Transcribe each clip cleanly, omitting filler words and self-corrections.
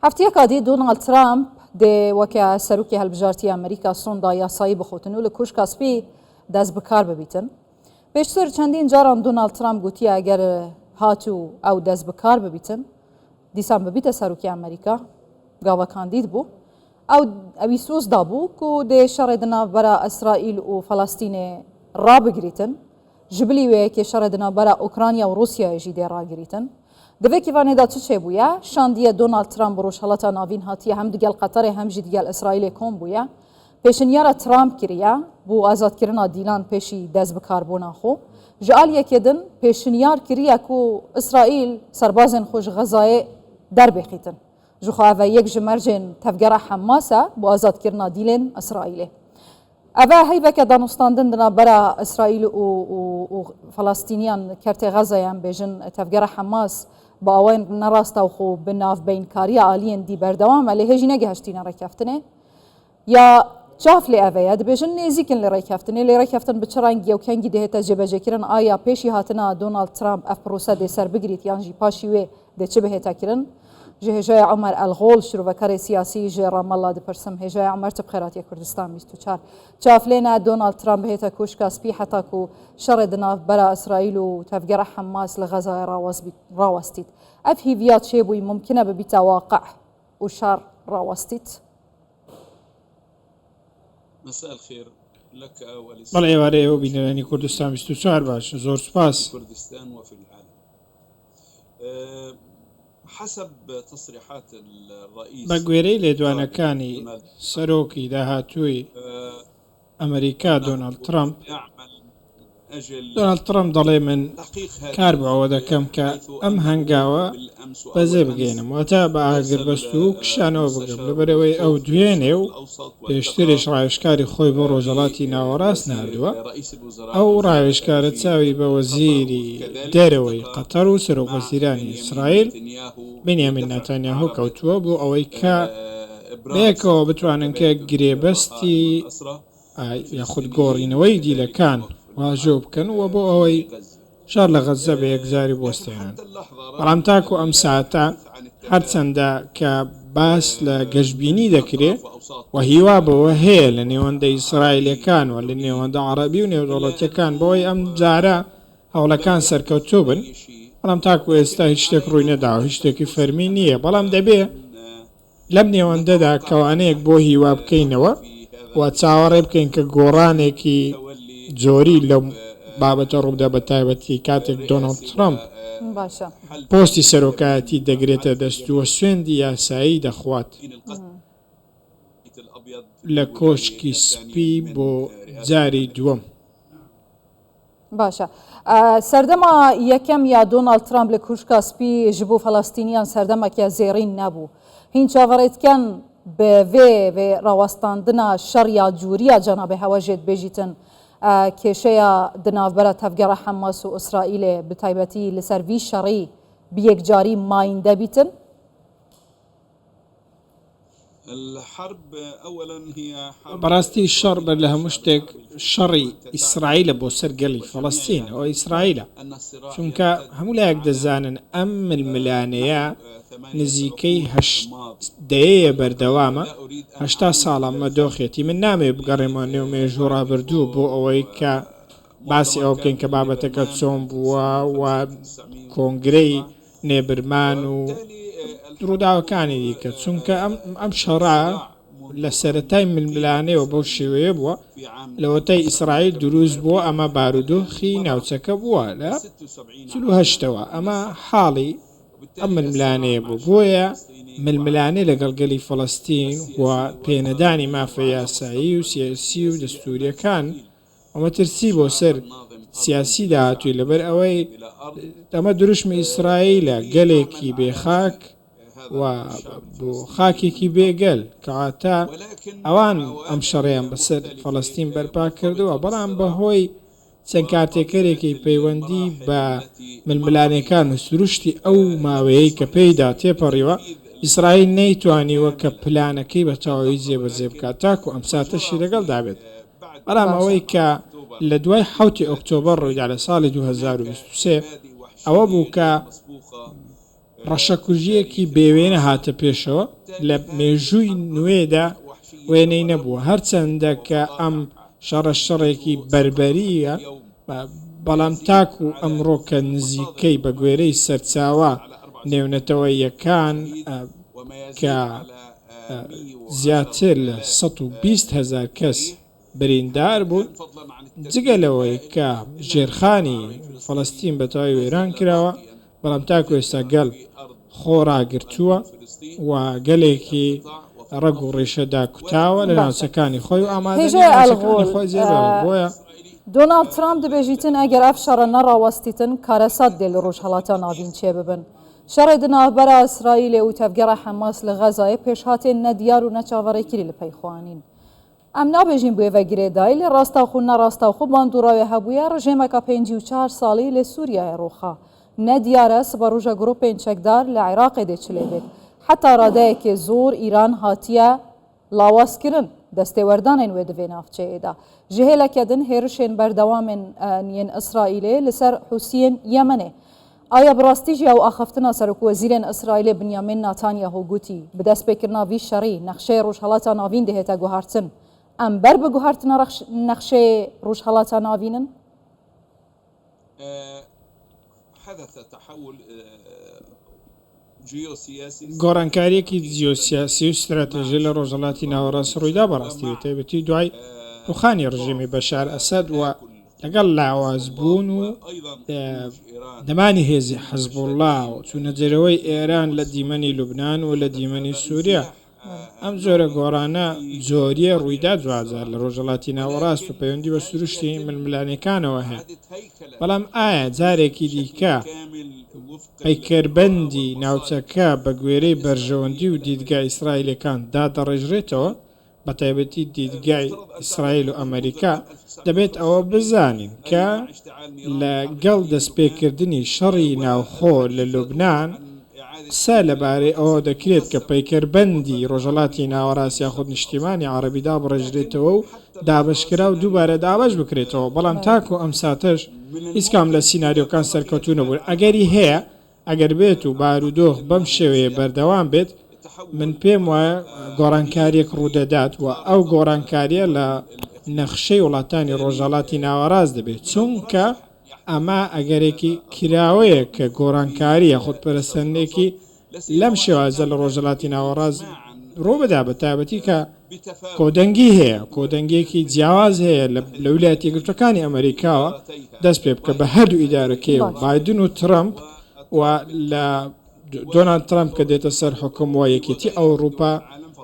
هەفتەیەکە دی دۆناڵد ترامپ دێ وەکە سەرۆکی هەڵبژارتی ئەمریکا سۆندا یاسایی بخۆتن و لە کوشکاسپی دەست بکار ببیتن. پێشتر چەندین جاران دۆناڵد ترامپ گوتیە ئەگەر هاتوو ئەو دەست بکار ببیتن دیسان ببیتە سەرۆکی ئەمریکا گاوەکاندید بوو ئەوی سۆزدا بوو و دێ شەڕێدنا بەرە ئەسرائیل و فەڵاستینێ ڕابگریتن ژبلی وەیەکێ شەڕێدنا بەرە ئوکرانیا و رووسیایژی دێ ڕاگریتن. دەبێکی وانێدا چ چێ بووە شاندیە دۆناڵد ترامپ بۆ ڕۆژهەڵەتە ناوین هاتیە هەم دیگەل قەتەرێ هەمژی دیگەل ئەسرائیلێ کۆم بووە پێشنیارە ترامپ کردە بۆ ئازادکردنا دیلان پێشی دەست بکاربوونا خۆ ji aliyekêdin pêşinyar kiriye ku İsraîl serbazên xwe ji Xezayê derbêxîtin ji xwe ev yek ji mercên tevgera Hemas e bo azadkirina dîlên İsraîlê. Ev heyveke danûstandin dina bera İsraîl û Falastîniyan kertê Xezayê em bêjin tevgera Hemas bi awayên nerasta xwe bi navbeynkariya aliyên dî berdewam e lê hêjî negeheştîne rêkeftinê ya çaf lê ev ye dibêjin nêzîkin li rêkeftinê lê rêkeftin bi çi rengî ew kengî dihête jêbejêkirin aya pêşî hatina Donald Trump ev prose dê ser bigirît yan jî paşî wê dê çi bihête kirin ji hêjaya Emer El-Ghol şîrovekerê siyasî ji Ramallah dipirsim hêjaya Emer ti bi xêratiya Kurdistan 24 çaf lê ne Donald Trump bihête koşka spî heta ku şerê di nav bera İsraîl û tevgera Hemas li Xezayê rawestît ev hîviya çêbûyî mumkin e bibîte waqih û şer rawestît. مساء الخير لك بەڵێ ئێوارەیە ئەو بینەرانی کوردستان 24 باش زۆر سپاس. كردستان وفي العالم حسب تصريحات الرئيس بە گوێرەی لێدوانەکانی سەرۆکی داهاتووی ئەمریکا دۆناڵد ترامپ دۆناڵد ترامپ دەڵێ من کار بەوە دەکەم کە ئەم هەنگاوە بەزێ بگەێنم واتە بە ئاگربەست و کشانەوە بگەم لەبەرەوەی ئەو دوێنێ و پێشتریش ڕاوێژکاری خۆی بۆ ڕۆژەڵاتی ناوەڕاست نردووە ئەو ڕاوێژکارە چاوی بە وەزیری دەرەوەی قەتەر و سەرۆک وەزیرانی ئیسرائیل بنیامین نەتانیاهو کەوتووە بۆ ئەوەی کە بەیەکەوە بتوانن کە گرێبەستی یاخود گۆڕینەوەی دیلەکان واژۆ بکەن و بۆ ئەوەی شار لە غەزە بە یەکجاری بۆستێنن. بەڵام تاکو ئەم ساعتە هەرچەندە کە باس لە گەشتبینی دەکرێت و هیوا بەوە هەیە لە نێوەندە ئیسرائیلەکان و لە نێوەندە عەرەبی و نێودەوڵەتیەکان بەوەی ئەم جارە هەوڵەکان سەرکەوتوو بن بەڵام تاکو ئێستا هیچ شتێک ڕووی نەداوە هیچ شتێکی فەرمی نییە بەڵام دەبێ لەم نێوەندەدا کەوانەیەک بۆ هیوا بکەینەوە و چاوەڕێ بکەین کە گۆڕانێکی جۆری لەم بابەتە ڕوودا بە تایبەتی کاتێک دۆناڵد ترامپ پۆستی سەرۆکایەتی دەگرێتە دەستووە سوێندی یاسایی دەخوات لە کۆشکی سپی بۆ جاری دووەم. باشە سەردەما یەکەم یا دۆناڵد ترامپ لە کوشکا سپی ji بۆ فەڵاستینیان سەردەمێکە زێڕین نەبوو هین چاوەڕێتکەن بە vê rawestandina şer ya cûriya Cenab-ı Hewajê bêjîtin kêşeya di navbera tevgera Hemas û İsraîlê bi taybetî li ser vî şerî bi yekcarî mayînde bîtin? بەڕاستی شەڕ بەر لە هەموو شتێک شەڕی ئیسرائیلە بۆ سەر گەڵی فەڵەستین ئەو ئیسرائیلە چونکە هەموو لایەک دەزانن ئەم ململانەیە نزیکەی هەشدەیە بەردەوامە هەشتا ساڵە مەدۆخێتی من نامێ بگەڕێمە نێو مێژوو ڕابردوو بۆ ئەوەی کە باسی ئەو بکەین کە بابەتەکە چۆن بووە و کۆنگرەی نێبرمان و ڕووداوەکانی دیکە چونکە ئەم شەڕا لە سەرەتای ململانەوە بەو شێوەیە بووە لەوەتای ئیسرائیل دروست بووە ئەمە بارودۆخی ناوچەکە بووە لە 48ەوە ئەمە حاڵی ئەم ململانەیە بوو بۆیە ململانێ لەگەڵ گەلی فەڵەستین و پێنەدانی مافە یاسایی و سیاسی و دەستوریەکان ئەمە ترسی بۆ سەر سیاسی داهاتووی لەبەر ئەوەی ئەمە دروشمی ئیسرائیلە گەلێکی بێخاک و بۆ خاکێکی بێگەل کەواتە ئەوان ئەم شەڕیان بەسەر فەڵەستین بەرپا کردووە بەڵام بەهۆی چەند کاتێکەرێکی پەیوەندی بە ململانەکان و سروشتی ئەو ماوەیەی کە پێیدا تێپەڕیوە ئیسرائیل نەیتوانیوە کە پلانەکەی بە تەواوی جێبەجێ بکات تاکو ئەم ساتەشی لەگەڵ دابێت بەڵام ئەوەی کە لە دوای 7 ئۆکتۆبەر ڕوویدا لە ساڵی 2023 ئەوە بوو کە ڕەشەکوژیەکی بێوێنە هاتە پێشەوە لە مێژووی نوێدا وێنەی نەبووە هەرچەندە کە ئەم شەڕێکی بربەریە بەڵام تاکو و ئەمڕۆ کە نزیکەی بە گوێرەی سەرچاوە نێونەتەوەیەکان کە زیاتر لە 120,000 کەس بریندار بوون جگە لەوەی کە ژێرخانی فەڵەستین بە تەواوی وێران کراوە بەڵام تاکو ئێستا گەل خۆڕاگرتووە و گەلێکی ڕەگ و ڕێشەدا کوتاوە لە ناوچەکانی خۆی و ئامادەی خۆی زێرەوە بۆیە دۆناڵد ترامپ دەبێژیتن ئەگەر ئەف شەڕە نەڕاوەستیتن کارەسات دێ لە ڕۆژهەڵاتە ناوین چێ ببن شەڕێ دناوبەرە ئیسرائیلێ و تەفگەڕە حەماس لە غەزایە پێشهاتێن نەدیار و نەچاوەڕێکری لە پەیخوانین ئەم نابێژین بوێڤە گرێدای لە ڕاستاخو نەڕاستاخۆ باندوڕاوێ هەبووە ڕژێمەکە 54 ساڵی لە سووریایە ڕۆخا نەدیارە سبە ڕۆژە گرۆپێن چەکدار لە عێراقێ دێچلێ بێت حتا ڕادەیەکێ زۆر ئیران هاتیە لاوازکردن دەستێوەردانên wê divê navçeyê de ji hêleke din hêrişên berdewamên yên İsraîlê li ser Hûsiyên Yemenê aya bi rastî jî ew axeftina Serokvezîrên İsraîlê Binyamin Netanyahu gotî bi destpêkirina vî şerî nexşeyê Rojhelata Navîn dê hête guhartin em ber bi guhartina nexşeyê Rojhelata Navînin گۆڕانکاریەکی جیۆسیاسی و استراتێژی لە ڕۆژهەڵاتی ناوەڕاست ڕوویدا بەڕاستی تایبەتی دوای ڕوخانی ڕژێمی بەشار ئەسەد و لەگەڵ لاوازبوون و دەمانی هێزی حەزبوڵڵا و چوونەجێرەوەی ئێران لە دیمەنی لوبنان و لە دیمەنی سووریا ئەم جۆرە گۆڕانە جۆریە ڕوویدا دوجار لە ڕۆژهەڵاتی ناوەڕاست و پەیوەندی بە سروشتی ململانەکانەوە هەیە بەڵام ئایا جارێکی دیکە پەیکەربەندی ناوچەکە بە گوێرەی بەرژەوەندی و دیدگای ئیسرائیلەکان دادەڕێژرێتەوە بە تایبەتی دیدگای ئیسرائیل و ئەمریکا دەبێت ئەوە بزانین کە لەگەڵ دەستپێکردنی شەڕی ناوخۆ لە لوبنان قسە لەبارەی ئەوە دەکرێت کە پەیکەربەندی ڕۆژهەڵاتی ناوەڕاست یاخود نیشتیمانی عەرەبیدا بڕێژرێتەوە و دابشکرا و دووبارە دابش بکرێتەوە بەڵام تاکو ئەم ساتەش هیچ کام لە سیناریۆکان سەرکەوتوو نەبوون ئەگەری هەیە ئەگەر بێت و بارودۆخ بەم شێوەیە بەردەوام بێت من پێم وایە گۆڕانکاریەک ڕوودەدات و ئەو گۆڕانکاریە لە نەخشەی وڵاتانی ڕۆژهەڵاتی ناوەڕاست دەبێت چونکە ئەمە ئەگەرێکی کراوەیە کە گۆڕانکاریە خودپەرستەندێکی لەم شێوازە لە ڕۆژهەڵاتی ناوەڕاست ڕۆ بەدا بە تایبەتی کە کۆدەنگی هەیە کۆدەنگێکی جیاواز هەیە لە ویلایەتە یەکگرتووەکانی ئەمریکاوە دەست پێ بکە بە هەردوو ئیدارەکەی و بایدن و ترامپ و لە دۆنالد ترامپ کە دێتە سەر حکوم و یەکێتی ئەوروپا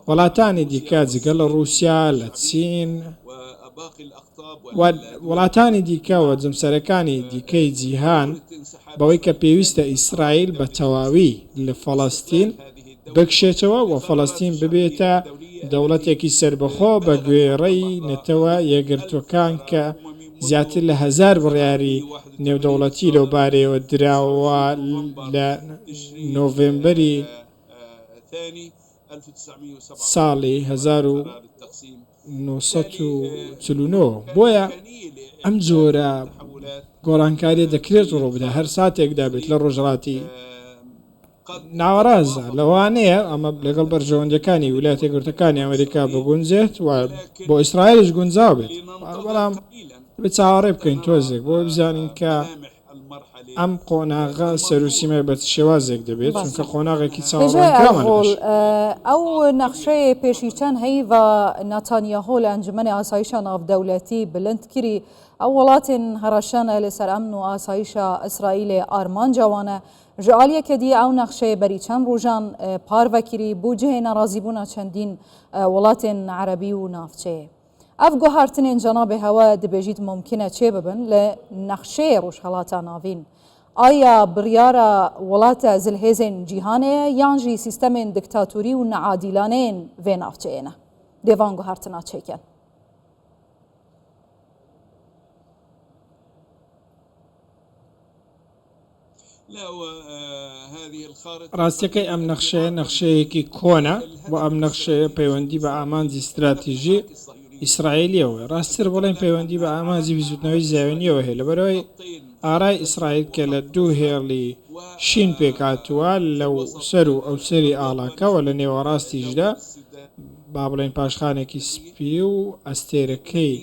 وڵاتانی دیکە جگە لە رووسیا لە چین وڵاتانی دیکە و جەمسەرەکانی دیکەی جیهان بەوەی کە پێویستە ئیسرائیل بە تەواوی لە فەڵەستین بکشێتەوە و فەڵەستین ببێتە دەوڵەتێکی سربەخۆ بە گوێڕەی نەتەوە یەکگرتوەکان کە زیاتر لە 1000 بڕیاری نێودەوڵەتی لەو بارەیەوە دراوە لە نۆڤێمبەری ساڵی 1949 بۆیە ئەم جۆرە گۆڕانکاریە دەکرێت ڕۆ بدە هەر ساتێکدا بێت لە ڕۆژهەڵاتی ناوەڕاستە لەوانەیە ئەمە لەگەڵ بەرژەوەندەکانی ویلایەتە یەکگرتووەکانی ئەمریکا بگونجێت و بۆ ئیسرائیلش گونجاو بێت بەڵام بێت چاوەڕێ بکەین تۆزێک بۆ بزانین کە ئەم قۆناغا سەروسیمە بە شێوازێک دەبێت چونکە قۆناغێکی چاوەڕێکراوە ئەو نەخشەیە پێشی چەند هەیڤ نەتانیاهۆ لە ئەنجومەنی ئاسایشە ناودەوڵەتی بلند کردی ئەو وڵاتێن هەڕەشانە لەسەر ئەمن و ئاسایشە ئیسرائیلێ ئارمانجاوانە ji aliyeke diye ew nexşeyê berî çend rojan parvekirî bû cihê nerazîbûna çendîn welatên erebî û navçeyê. Ev guhartinên cenabê hewa dibêjît mumkin e çê bibin li nexşeyê rojhelata navîn. Aya biryara welata zilhêzên cîhanê ye yan jî sîstemên diktatûrî û neadîlaneyên vê navçeyê ne. Dêvan guhartina çêke. ڕاستیەکەی ئەم نەخشەیە نەخشەیەکی کۆنە و ئەم نەخشەیە پەیوەندی بە ئامانجی استراتیژی ئیسرائیلیەوە ڕاستتر بڵێن پەیوەندی بە ئامانجی ویزوتنەوەی زیاوێنیەوە هەیە لەبەرەوەی ئارای ئیسرائیل کە لە دوو هێڵی شین پێکاتوە لەو سەر و ئەو سەری ئاڵاکەوە لە نێوەڕاستیشدا با بڵێن پاشخانێکی سپی و ئەستێرەکەی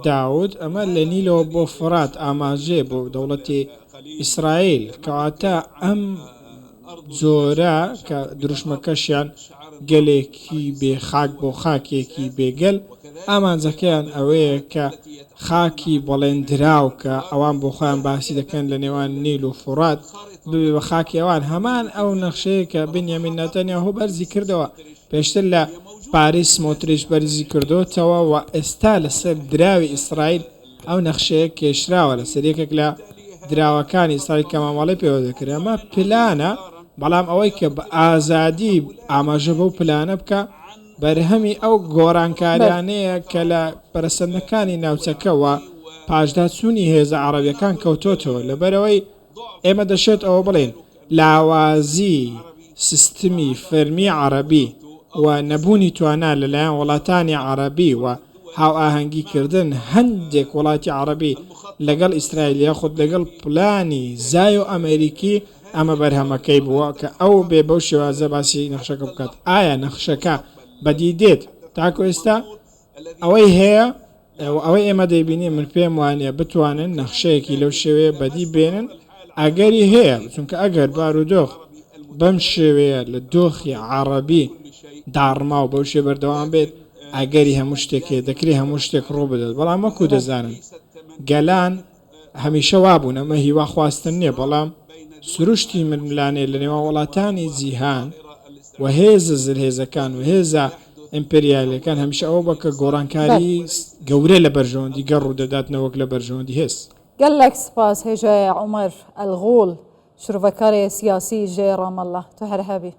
داود ئەمە لە نیلەوە بۆ فڕات ئاماژێ بۆ دەوڵەتی ئیسرائیل کەواتە ئەم جۆرە کە دروشمەکەشیان گەلێکی بێخاک بۆ خاکێکی بێگەل ئامانجەکەیان ئەوەیە کە خاکی بەڵێندراو کە ئەوان بۆ خۆیان باسی دەکەن لە نێوان نیل و فڕات ببێ بە خاکی ئەوان هەمان ئەو نەخشەیە کە بنیامین نەتەنیاهو بەرزی کردەوە پێشتر لە پاریس سمۆتریش بەرزی کردوتەوە و ئێستا لەسەر دراوی ئیسرائیل ئەو نەخشەیە کێشراوە لەسەر یەکێک لە دراوەکانی ئیسرائیل کە مامەڵی پێوە دەکرێت ئەمە پلانە بەڵام ئەوەی کە بە ئازادی ئاماژە بەو پلانە بکە بەرهەمی ئەو گۆڕانکاریانەیە کە لە پەرسەندەکانی ناوچەکەەوە پاشدا چوونی هێزە عەرەبیەکان کەوتۆتەوە لەبەرەوەی ئێمە دەشێت ئەوە بڵێن لاوازی سیستمی فەرمی عەرەبی و نەبوونی توانا لەلایەن وڵاتانی عەرەبی و هاو ئاهەنگیکردن هەندێک وڵاتی عەرەبی لەگەڵ ئیسرائیل خود لەگەڵ پلانی زای و ئەمریکی ئەمە بەرهەمەکەی بووە کە ئەو بێ بەو شێوازە باسی نەخشەکە بکات ئایا نەخشەکە بەدی دێت تاکو ئێستا ئەوەی هەیە ئەوەی ئێمە دەیبینی من پێم وانە بتوانن نەخشەیەکی لەو شێوەیە بەدی بێنن ئەگەری هەیە چونکە ئەگەر بارودۆخ بەم شێوەیە لە دۆخی عەرەبی داڕما و بەو شێ بەردەوام بێت ئەگەری هەموو شتێکێ دەکرێت هەموو شتێک ڕوو بدات بەڵام وەکو دەزانن گەلان هەمیشە وابوون ئەمە هیوا خواستن نییە بەڵام سروشتی ململانێ لە نێوان وڵاتانی جیهان و هێزە زرهێزەکان و هێزە ئیمپریالیەکان هەمیشە ئەوە بە کە گۆڕانکاری گەورە لە بەرژەوەندی گەڕ ڕوو دەداتنەوەک لە بەرژەوەندی هێز گەلێک سپاس هێژای عومەر ئەلغوڵ شروڤەکاری سیاسی ژێ ڕامەڵە تو هەر هەبی